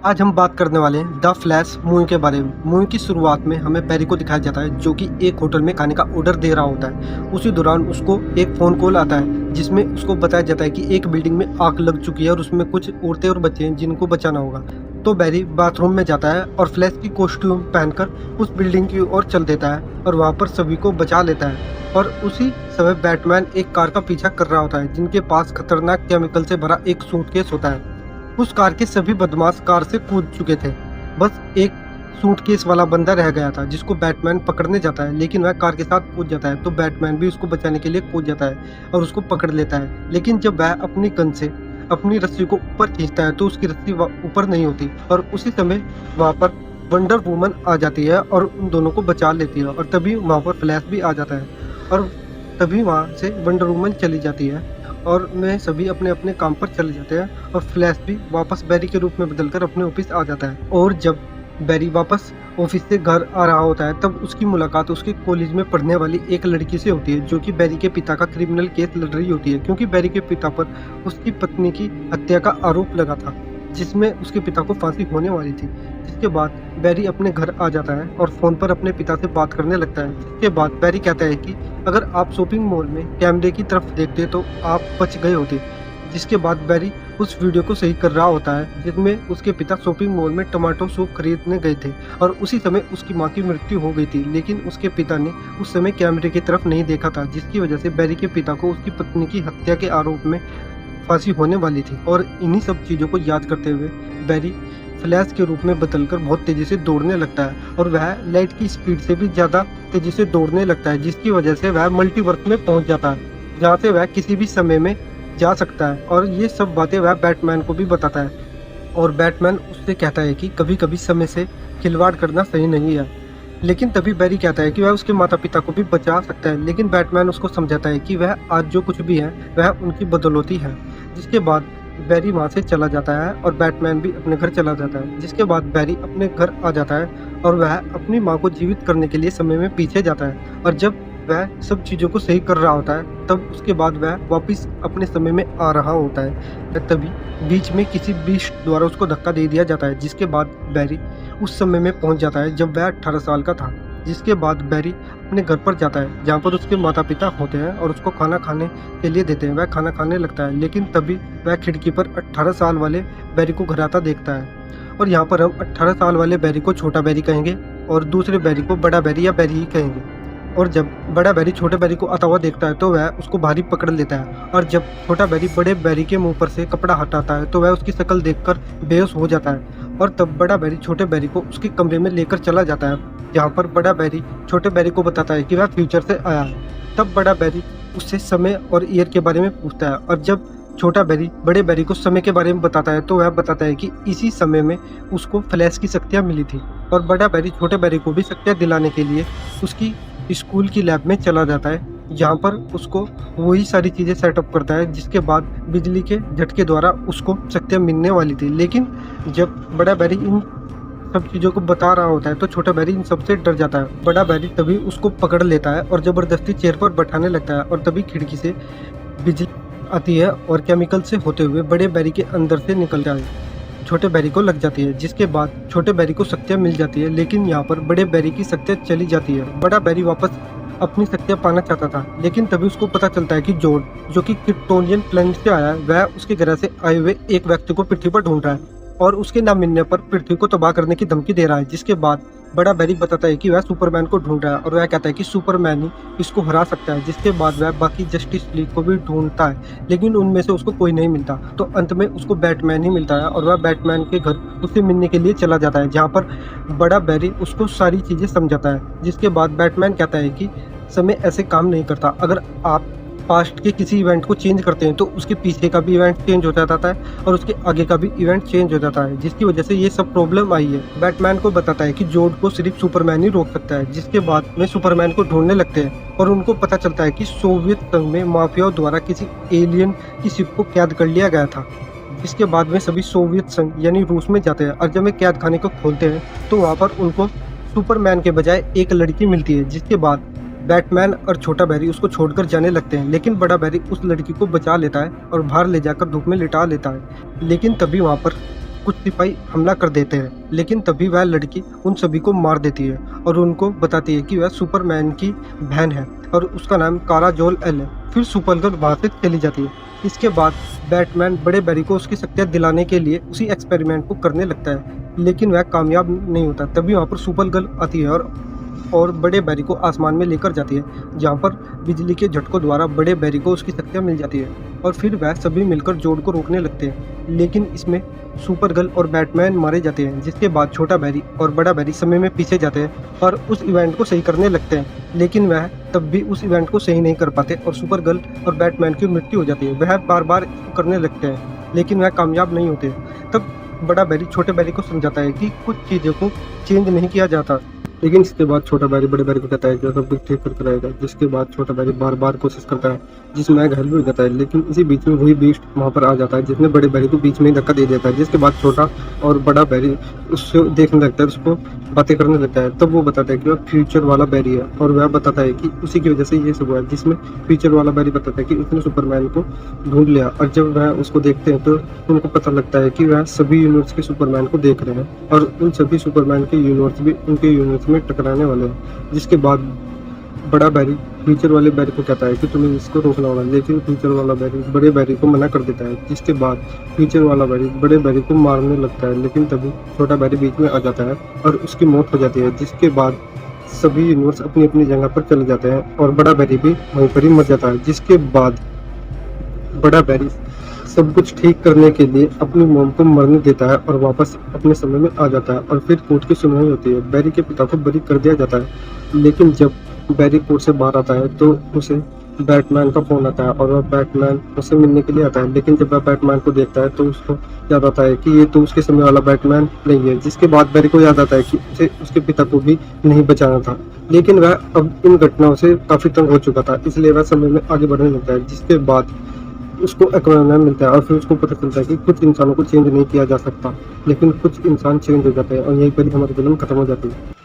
आज हम बात करने वाले हैं द फ्लैश मूवी के बारे में। मूवी की शुरुआत में हमें बैरी को दिखाया जाता है जो कि एक होटल में खाने का ऑर्डर दे रहा होता है। उसी दौरान उसको एक फ़ोन कॉल आता है जिसमें उसको बताया जाता है कि एक बिल्डिंग में आग लग चुकी है और उसमें कुछ औरतें और बच्चे हैं जिनको बचाना होगा। तो बैरी बाथरूम में जाता है और फ्लैश की कॉस्ट्यूम पहनकर उस बिल्डिंग की ओर चल देता है और वहाँ पर सभी को बचा लेता है। और उसी समय बैटमैन एक कार का पीछा कर रहा होता है जिनके पास खतरनाक केमिकल से भरा एक सूटकेस होता है। उस कार के सभी बदमाश कार से कूद चुके थे। बस एक सूटकेस वाला बंदा रह गया था जिसको बैटमैन पकड़ने जाता है, लेकिन वह कार के साथ कूद जाता है। तो बैटमैन भी उसको बचाने के लिए कूद जाता है और उसको पकड़ लेता है। लेकिन जब वह अपनी गन से अपनी रस्सी को ऊपर खींचता है तो उसकी रस्सी ऊपर नहीं होती और उसी समय वहाँ पर वंडर वुमन आ जाती है और उन दोनों को बचा लेती है। और तभी वहाँ पर फ्लैश भी आ जाता है और तभी वहाँ से वंडर वुमन चली जाती है और वे सभी अपने अपने काम पर चले जाते हैं। और फ्लैश भी वापस बैरी के रूप में बदलकर अपने ऑफिस आ जाता है। और जब बैरी वापस ऑफिस से घर आ रहा होता है तब उसकी मुलाकात उसके कॉलेज में पढ़ने वाली एक लड़की से होती है जो कि बैरी के पिता का क्रिमिनल केस लड़ रही होती है, क्योंकि बैरी के पिता पर उसकी पत्नी की हत्या का आरोप लगा था जिसमें उसके पिता को फांसी होने वाली थी। जिसके बाद बैरी अपने घर आ जाता है और फ़ोन पर अपने पिता से बात करने लगता है। जिसके बाद बैरी कहता है कि अगर आप शॉपिंग मॉल में कैमरे की तरफ देखते तो आप बच गए होते। जिसके बाद बैरी उस वीडियो को सही कर रहा होता है जिसमें उसके पिता शॉपिंग मॉल में टमाटो सूप खरीदने गए थे और उसी समय उसकी मां की मृत्यु हो गई थी, लेकिन उसके पिता ने उस समय कैमरे की तरफ नहीं देखा था, जिसकी वजह से बैरी के पिता को उसकी पत्नी की हत्या के आरोप में फांसी होने वाली थी। और इन्हीं सब चीज़ों को याद करते हुए बैरी फ्लैश के रूप में बदलकर बहुत तेज़ी से दौड़ने लगता है और वह लाइट की स्पीड से भी ज़्यादा तेज़ी से दौड़ने लगता है, जिसकी वजह से वह मल्टीवर्स में पहुंच जाता है जहां से वह किसी भी समय में जा सकता है। और ये सब बातें वह बैटमैन को भी बताता है और बैटमैन उससे कहता है कि कभी कभी समय से खिलवाड़ करना सही नहीं है। लेकिन तभी बैरी कहता है कि वह उसके माता पिता को भी बचा सकता है, लेकिन बैटमैन उसको समझाता है कि वह आज जो कुछ भी है वह उनकी बदौलती है। जिसके बाद बैरी वहाँ से चला जाता है और बैटमैन भी अपने घर चला जाता है। जिसके बाद बैरी अपने घर आ जाता है और वह अपनी माँ को जीवित करने के लिए समय में पीछे जाता है। और जब वह सब चीज़ों को सही कर रहा होता है तब उसके बाद वह वापस अपने समय में आ रहा होता है। तभी बीच में किसी बीस्ट द्वारा उसको धक्का दे दिया जाता है, जिसके बाद बैरी उस समय में पहुंच जाता है जब वह 18 साल का था। जिसके बाद बैरी अपने घर पर जाता है जहाँ पर उसके माता पिता होते हैं और उसको खाना खाने के लिए देते हैं। वह खाना खाने लगता है, लेकिन तभी वह खिड़की पर 18 साल वाले बैरी को घर आता देखता है। और यहाँ पर हम 18 साल वाले बैरी को छोटा बैरी कहेंगे और दूसरे बैरी को बड़ा बैरी या बैरी ही कहेंगे। और जब बड़ा बैरी छोटे बैरी को आता हुआ देखता है तो वह उसको भारी पकड़ लेता है। और जब छोटा बैरी बड़े बैरी के मुंह पर से कपड़ा हटाता है तो वह उसकी शक्ल देखकर बेहोश हो जाता है। और तब बड़ा बैरी छोटे बैरी को उसके कमरे में लेकर चला जाता है जहाँ पर बड़ा बैरी छोटे बैरी को बताता है कि वह फ्यूचर से आया है। तब बड़ा बैरी उससे समय और ईयर के बारे में पूछता है और जब छोटा बैरी बड़े बैरी को समय के बारे में बताता है तो वह बताता है कि इसी समय में उसको फ्लैश की शक्तियाँ मिली थी। और बड़ा बैरी छोटे बैरी को भी शक्तियाँ दिलाने के लिए उसकी स्कूल की लैब में चला जाता है जहाँ पर उसको वही सारी चीज़ें सेटअप करता है जिसके बाद बिजली के झटके द्वारा उसको शक्तियाँ मिलने वाली थी। लेकिन जब बड़ा बैरी इन सब चीज़ों को बता रहा होता है तो छोटा बैरी इन सबसे डर जाता है। बड़ा बैरी तभी उसको पकड़ लेता है और ज़बरदस्ती चेयर पर बैठाने लगता है और तभी खिड़की से बिजली आती है और केमिकल से होते हुए बड़े बैरी के अंदर से निकलता है, छोटे बैरी को लग जाती है। जिसके बाद छोटे बैरी को शक्तियाँ मिल जाती है, लेकिन यहाँ पर बड़े बैरी की शक्तियाँ चली जाती है। बड़ा बैरी वापस अपनी शक्तियाँ पाना चाहता था, लेकिन तभी उसको पता चलता है कि जॉर्ज जो कि क्रिप्टोनियन प्लेनेट से आया है वह उसके ग्रह से आए हुए एक व्यक्ति को पृथ्वी पर ढूंढ रहा है और उसके ना मिलने पर पृथ्वी को तबाह करने की धमकी दे रहा है। जिसके बाद बड़ा बैरी बताता है कि वह सुपरमैन को ढूंढ रहा है और वह कहता है कि सुपरमैन ही इसको हरा सकता है। जिसके बाद वह बाकी जस्टिस लीग को भी ढूंढता है, लेकिन उनमें से उसको कोई नहीं मिलता। तो अंत में उसको बैटमैन ही मिलता है और वह बैटमैन के घर उससे मिलने के लिए चला जाता है जहाँ पर बड़ा बैरी उसको सारी चीज़ें समझाता है। जिसके बाद बैटमैन कहता है कि समय ऐसे काम नहीं करता, अगर आप पास्ट के किसी इवेंट को चेंज करते हैं तो उसके पीछे का भी इवेंट चेंज हो जाता है और उसके आगे का भी इवेंट चेंज हो जाता है, जिसकी वजह से ये सब प्रॉब्लम आई है। बैटमैन को बताता है कि जॉर्ज को सिर्फ सुपरमैन ही रोक सकता है। जिसके बाद में सुपरमैन को ढूंढने लगते हैं और उनको पता चलता है कि सोवियत संघ में माफियाओं द्वारा किसी एलियन की शिप को कैद कर लिया गया था। इसके बाद में सभी सोवियत संघ यानी रूस में जाते हैं और जब वे कैद खाने को खोलते हैं तो वहाँ पर उनको सुपरमैन के बजाय एक लड़की मिलती है। जिसके बाद बैटमैन और छोटा बैरी उसको छोड़कर जाने लगते हैं, लेकिन बड़ा बैरी उस लड़की को बचा लेता है और बाहर ले जाकर धूप में लिटा लेता है। लेकिन तभी वहाँ पर कुछ सिपाही हमला कर देते हैं, लेकिन तभी वह लड़की उन सभी को मार देती है और उनको बताती है कि वह सुपरमैन की बहन है और उसका नाम कारा जोल एल है। फिर सुपरगर्ल वहाँ से चली जाती है। इसके बाद बैटमैन बड़े बैरी को उसकी शक्तियाँ दिलाने के लिए उसी एक्सपेरिमेंट को करने लगता है, लेकिन वह कामयाब नहीं होता। तभी वहाँ पर सुपरगर्ल आती है और बड़े बैरी को आसमान में लेकर जाती है, जहाँ पर बिजली के झटकों द्वारा बड़े बैरी को उसकी शक्तियाँ मिल जाती है और फिर वह सभी मिलकर जोड़ को रोकने लगते हैं। लेकिन इसमें सुपरगर्ल और बैटमैन मारे जाते हैं, जिसके बाद छोटा बैरी और बड़ा बैरी समय में पीछे जाते हैं और उस इवेंट को सही करने लगते हैं, लेकिन वह तब भी उस इवेंट को सही नहीं कर पाते और सुपरगर्ल और बैटमैन की मृत्यु हो जाती है। वह बार बार करने लगते हैं, लेकिन वह कामयाब नहीं होते। तब बड़ा बैरी छोटे बैरी को समझाता है कि कुछ चीज़ों को चेंज नहीं किया जाता, लेकिन इसके बाद छोटा बैरी बड़े बैरी को कहता है कि सब कुछ ठीक करके रहेगा। जिसके बाद छोटा बैरी बार बार कोशिश करता है, जिसमें घायल भी हो जाता है, लेकिन इसी बीच में वही बीस्ट वहाँ पर आ जाता है, जिसने बड़े बैरी को बीच में धक्का दे देता है। जिसके बाद छोटा और बड़ा बैरी उससे देखने लगता है, उसको बातें करने लगता है। तब वो बताता है कि वह फ्यूचर वाला बैरी है और वह बताता है कि उसी की वजह से ये सब हुआ है। जिसमें फ्यूचर वाला बैरी बताता है कि उसने सुपरमैन को ढूंढ लिया और जब वह उसको देखते हैं तो उनको पता लगता है कि वह सभी यूनिवर्स के सुपरमैन को देख रहे हैं और उन सभी सुपरमैन के यूनिवर्स भी उनके यूनिवर्स में टकराने वाले हैं। जिसके बाद बड़ा बैरी फ्यूचर वाले बैरी को कहता है कि तुम्हें इसको रोकना होगा, लेकिन फ्यूचर वाला बैरी बड़े बैरी को मना कर देता है। जिसके बाद फ्यूचर वाला बैरी बड़े बैरी को मारने लगता है, लेकिन तभी छोटा बैरी बीच में आ जाता है और उसकी मौत हो जाती है। जिसके बाद सभी यूनिवर्स अपनी अपनी जगह पर चले जाते हैं और बड़ा बैरी भी वहीं पर ही मर जाता है। जिसके बाद बड़ा बैरी सब कुछ ठीक करने के लिए अपनी मॉम को मरने देता है और वापस अपने समय में आ जाता है और फिर कोर्ट की सुनवाई होती है। बैरी के पिता को बरी कर दिया जाता है, लेकिन जब बैरी कोर्ट से बाहर आता है तो उसे बैटमैन का फोन आता है और वह बैटमैन उससे मिलने के लिए आता है। लेकिन जब वह बैटमैन को देखता है तो उसको याद आता है कि ये तो उसके समय वाला बैटमैन नहीं है। जिसके बाद बैरी को याद आता है कि उसे उसके पिता को भी नहीं बचाना था, लेकिन वह अब इन घटनाओं से काफी तंग हो चुका था, इसलिए वह समय में आगे बढ़ने लगता है। जिसके बाद उसको एक्वामैन मिलता है और फिर उसको पता चलता है कि कुछ इंसानों को चेंज नहीं किया जा सकता, लेकिन कुछ इंसान चेंज हो जाते हैं और यहीं पर ही हमारी फिल्म खत्म हो जाती है।